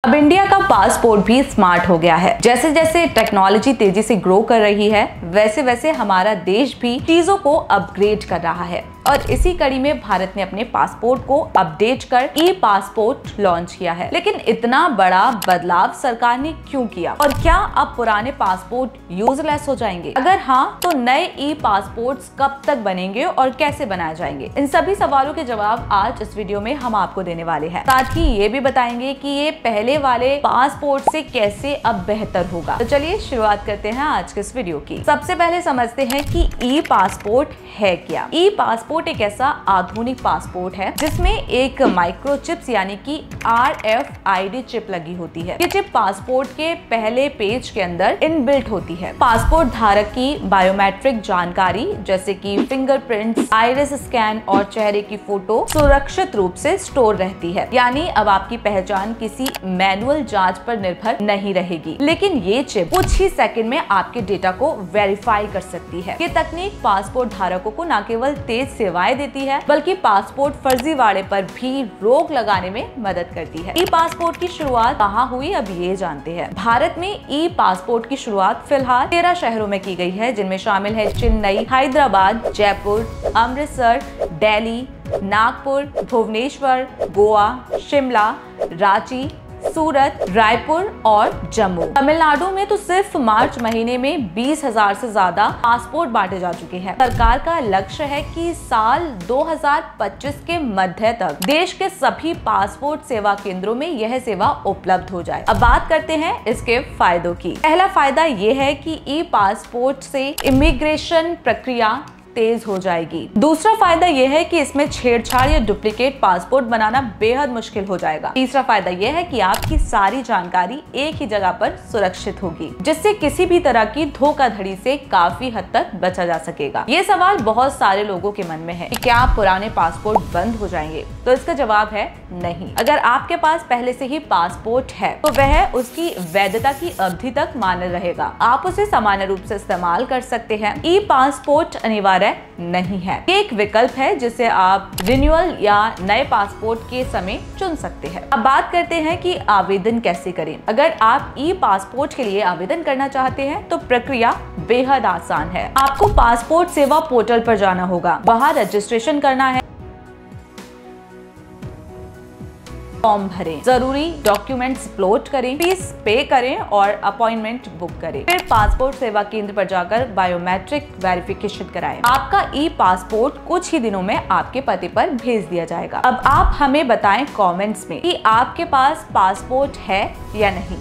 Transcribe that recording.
अब इंडिया का पासपोर्ट भी स्मार्ट हो गया है। जैसे जैसे टेक्नोलॉजी तेजी से ग्रो कर रही है, वैसे वैसे हमारा देश भी चीजों को अपग्रेड कर रहा है और इसी कड़ी में भारत ने अपने पासपोर्ट को अपडेट कर ई पासपोर्ट लॉन्च किया है। लेकिन इतना बड़ा बदलाव सरकार ने क्यों किया और क्या अब पुराने पासपोर्ट यूजलेस हो जाएंगे? अगर हाँ, तो नए ई पासपोर्ट्स कब तक बनेंगे और कैसे बनाए जाएंगे? इन सभी सवालों के जवाब आज इस वीडियो में हम आपको देने वाले हैं। साथ ही ये भी बताएंगे कि ये पहले वाले पासपोर्ट से कैसे अब बेहतर होगा। तो चलिए शुरुआत करते हैं आज के इस वीडियो की। सबसे पहले समझते हैं कि ई पासपोर्ट है क्या। ई पासपोर्ट एक ऐसा आधुनिक पासपोर्ट है जिसमें एक माइक्रोचिप्स यानी कि RFID चिप लगी होती है। ये चिप पासपोर्ट के पहले पेज के अंदर इनबिल्ट होती है। पासपोर्ट धारक की बायोमेट्रिक जानकारी जैसे कि फिंगरप्रिंट्स, आइरिस स्कैन और चेहरे की फोटो सुरक्षित रूप से स्टोर रहती है। यानी अब आपकी पहचान किसी मैनुअल जांच पर निर्भर नहीं रहेगी, लेकिन ये चिप कुछ ही सेकंड में आपके डेटा को वेरीफाई कर सकती है। ये तकनीक पासपोर्ट धारकों को न केवल तेज सेवाएं देती है, बल्कि पासपोर्ट फर्जीवाड़े पर भी रोक लगाने में मदद करती है। ई पासपोर्ट की शुरुआत कहाँ हुई, अब ये जानते हैं। भारत में ई पासपोर्ट की शुरुआत फिलहाल 13 शहरों में की गई है, जिनमें शामिल है चेन्नई, हैदराबाद, जयपुर, अमृतसर, दिल्ली, नागपुर, भुवनेश्वर, गोवा, शिमला, रांची, सूरत, रायपुर और जम्मू। तमिलनाडु में तो सिर्फ मार्च महीने में 20,000 से ज्यादा पासपोर्ट बांटे जा चुके हैं। सरकार का लक्ष्य है कि साल 2025 के मध्य तक देश के सभी पासपोर्ट सेवा केंद्रों में यह सेवा उपलब्ध हो जाए। अब बात करते हैं इसके फायदों की। पहला फायदा ये है कि ई पासपोर्ट से इमिग्रेशन प्रक्रिया तेज हो जाएगी। दूसरा फायदा यह है कि इसमें छेड़छाड़ या डुप्लीकेट पासपोर्ट बनाना बेहद मुश्किल हो जाएगा। तीसरा फायदा यह है कि आपकी सारी जानकारी एक ही जगह पर सुरक्षित होगी, जिससे किसी भी तरह की धोखाधड़ी से काफी हद तक बचा जा सकेगा। ये सवाल बहुत सारे लोगों के मन में है कि क्या पुराने पासपोर्ट बंद हो जाएंगे? तो इसका जवाब है नहीं। अगर आपके पास पहले से ही पासपोर्ट है तो वह उसकी वैधता की अवधि तक मान्य रहेगा। आप उसे सामान्य रूप से इस्तेमाल कर सकते हैं। ई पासपोर्ट अनिवार्य नहीं है। ये एक विकल्प है जिसे आप रिन्यूअल या नए पासपोर्ट के समय चुन सकते हैं। अब बात करते हैं कि आवेदन कैसे करें। अगर आप ई पासपोर्ट के लिए आवेदन करना चाहते हैं तो प्रक्रिया बेहद आसान है। आपको पासपोर्ट सेवा पोर्टल पर जाना होगा, वहां रजिस्ट्रेशन करना है, फॉर्म भरें, जरूरी डॉक्यूमेंट्स अपलोड करें, फीस पे करें और अपॉइंटमेंट बुक करें। फिर पासपोर्ट सेवा केंद्र पर जाकर बायोमेट्रिक वेरिफिकेशन कराएं। आपका ई पासपोर्ट कुछ ही दिनों में आपके पते पर भेज दिया जाएगा। अब आप हमें बताएं कमेंट्स में कि आपके पास पासपोर्ट है या नहीं।